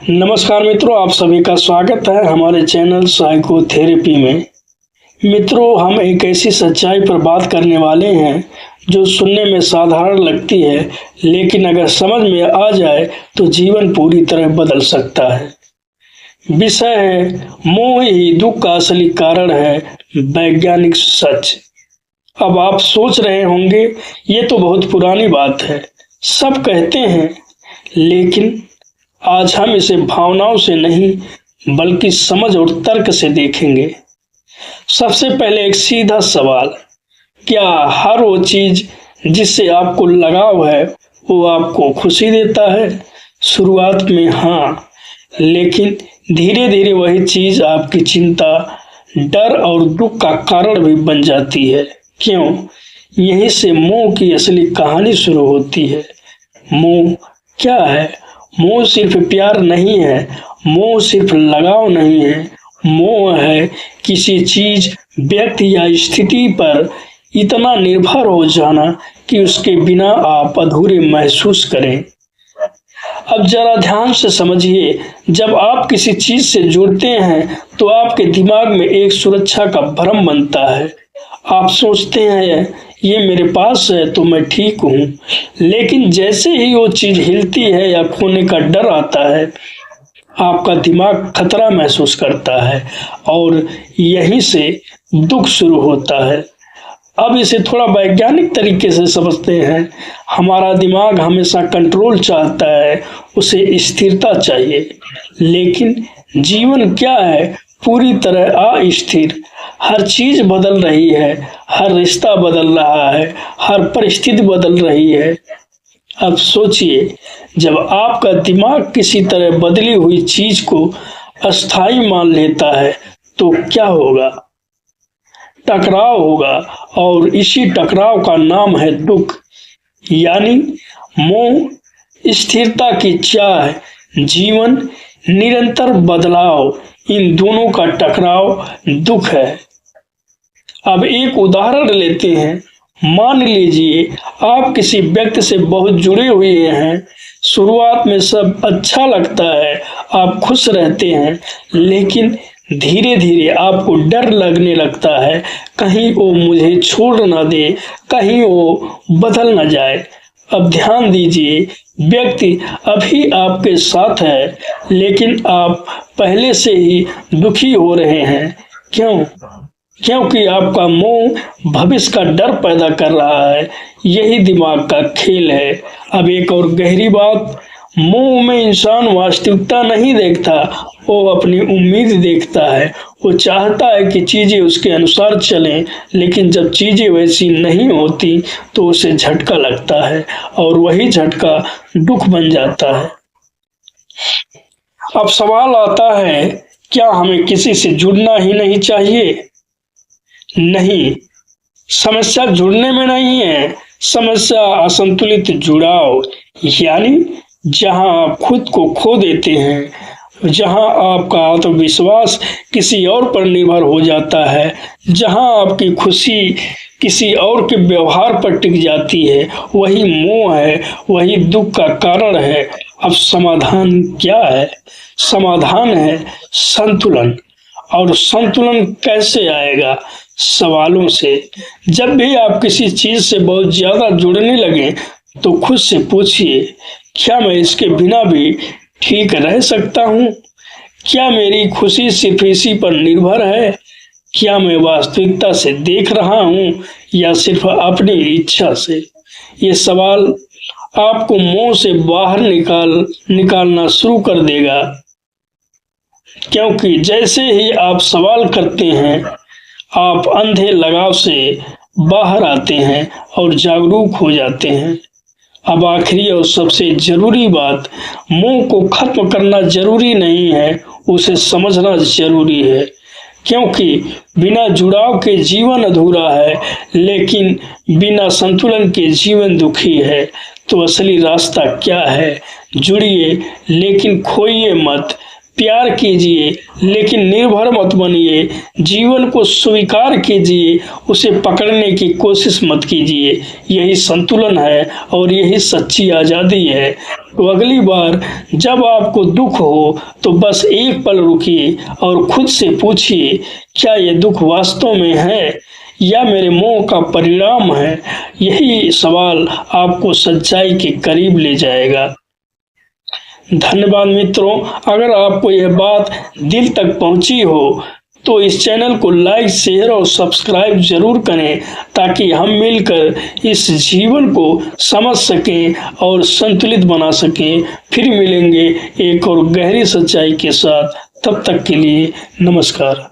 नमस्कार मित्रों, आप सभी का स्वागत है हमारे चैनल साइकोथेरेपी में। मित्रों, हम एक ऐसी सच्चाई पर बात करने वाले हैं जो सुनने में साधारण लगती है, लेकिन अगर समझ में आ जाए तो जीवन पूरी तरह बदल सकता है। विषय है मोह ही दुख का असली कारण है, वैज्ञानिक सच। अब आप सोच रहे होंगे, ये तो बहुत पुरानी बात है, सब कहते हैं, लेकिन आज हम इसे भावनाओं से नहीं बल्कि समझ और तर्क से देखेंगे। सबसे पहले एक सीधा सवाल, क्या हर वो चीज जिससे आपको लगाव है वो आपको खुशी देता है? शुरुआत में हाँ, लेकिन धीरे धीरे वही चीज आपकी चिंता, डर और दुख का कारण भी बन जाती है। क्यों? यहीं से मोह की असली कहानी शुरू होती है। मोह क्या है? मोह सिर्फ प्यार नहीं है, मोह सिर्फ लगाव नहीं है, मोह है किसी चीज, व्यक्ति या स्थिति पर इतना निर्भर हो जाना कि उसके बिना आप अधूरे महसूस करें। अब जरा ध्यान से समझिए, जब आप किसी चीज से जुड़ते हैं तो आपके दिमाग में एक सुरक्षा का भ्रम बनता है। आप सोचते हैं ये मेरे पास है तो मैं ठीक हूँ, लेकिन जैसे ही वो चीज हिलती है या खोने का डर आता है, आपका दिमाग खतरा महसूस करता है और यहीं से दुख शुरू होता है। अब इसे थोड़ा वैज्ञानिक तरीके से समझते हैं। हमारा दिमाग हमेशा कंट्रोल चाहता है, उसे स्थिरता चाहिए, लेकिन जीवन क्या है? पूरी तरह अस्थिर। हर चीज बदल रही है, हर रिश्ता बदल रहा है, हर परिस्थिति बदल रही है। अब सोचिए, जब आपका दिमाग किसी तरह बदली हुई चीज को अस्थायी मान लेता है तो क्या होगा? टकराव होगा, और इसी टकराव का नाम है दुख। यानी मोह स्थिरता की चाह, जीवन निरंतर बदलाव, इन दोनों का टकराव दुख है। अब एक उदाहरण लेते हैं। मान लीजिए आप किसी व्यक्ति से बहुत जुड़े हुए हैं। शुरुआत में सब अच्छा लगता है, आप खुश रहते हैं, लेकिन धीरे धीरे आपको डर लगने लगता है, कहीं वो मुझे छोड़ ना दे, कहीं वो बदल ना जाए। अब ध्यान दीजिए, व्यक्ति अभी आपके साथ है, लेकिन आप पहले से ही दुखी हो रहे हैं। क्यों? क्योंकि आपका मोह भविष्य का डर पैदा कर रहा है। यही दिमाग का खेल है। अब एक और गहरी बात, मोह में इंसान वास्तविकता नहीं देखता, वो अपनी उम्मीद देखता है। वो चाहता है कि चीजें उसके अनुसार चलें, लेकिन जब चीजें वैसी नहीं होती तो उसे झटका लगता है, और वही झटका दुख बन जाता है। अब सवाल आता है, क्या हमें किसी से जुड़ना ही नहीं चाहिए? नहीं, समस्या जुड़ने में नहीं है, समस्या असंतुलित जुड़ाव। यानी जहां आप खुद को खो देते हैं, जहां आपका आत्मविश्वास किसी और पर निर्भर हो जाता है, जहां आपकी खुशी किसी और के व्यवहार पर टिक जाती है, वही मोह है, वही दुख का कारण है। अब समाधान क्या है? समाधान है संतुलन। और संतुलन कैसे आएगा? सवालों से। जब भी आप किसी चीज से बहुत ज्यादा जुड़ने लगे तो खुद से पूछिए, क्या मैं इसके बिना भी ठीक रह सकता हूँ? क्या मेरी खुशी सिर्फ इसी पर निर्भर है? क्या मैं वास्तविकता से देख रहा हूँ या सिर्फ अपनी इच्छा से? ये सवाल आपको मोह से बाहर निकालना शुरू कर देगा, क्योंकि जैसे ही आप सवाल करते हैं, आप अंधे लगाव से बाहर आते हैं और जागरूक हो जाते हैं। अब आखिरी और सबसे जरूरी बात, मोह को खत्म करना जरूरी नहीं है, उसे समझना जरूरी है। क्योंकि बिना जुड़ाव के जीवन अधूरा है, लेकिन बिना संतुलन के जीवन दुखी है। तो असली रास्ता क्या है? जुड़िए, लेकिन खोइए मत। प्यार कीजिए लेकिन निर्भर मत बनिए। जीवन को स्वीकार कीजिए, उसे पकड़ने की कोशिश मत कीजिए। यही संतुलन है और यही सच्ची आज़ादी है। तो अगली बार जब आपको दुख हो तो बस एक पल रुकिए और खुद से पूछिए, क्या ये दुख वास्तव में है या मेरे मोह का परिणाम है? यही सवाल आपको सच्चाई के करीब ले जाएगा। धन्यवाद मित्रों, अगर आपको यह बात दिल तक पहुंची हो तो इस चैनल को लाइक, शेयर और सब्सक्राइब जरूर करें ताकि हम मिलकर इस जीवन को समझ सकें और संतुलित बना सकें। फिर मिलेंगे एक और गहरी सच्चाई के साथ। तब तक के लिए नमस्कार।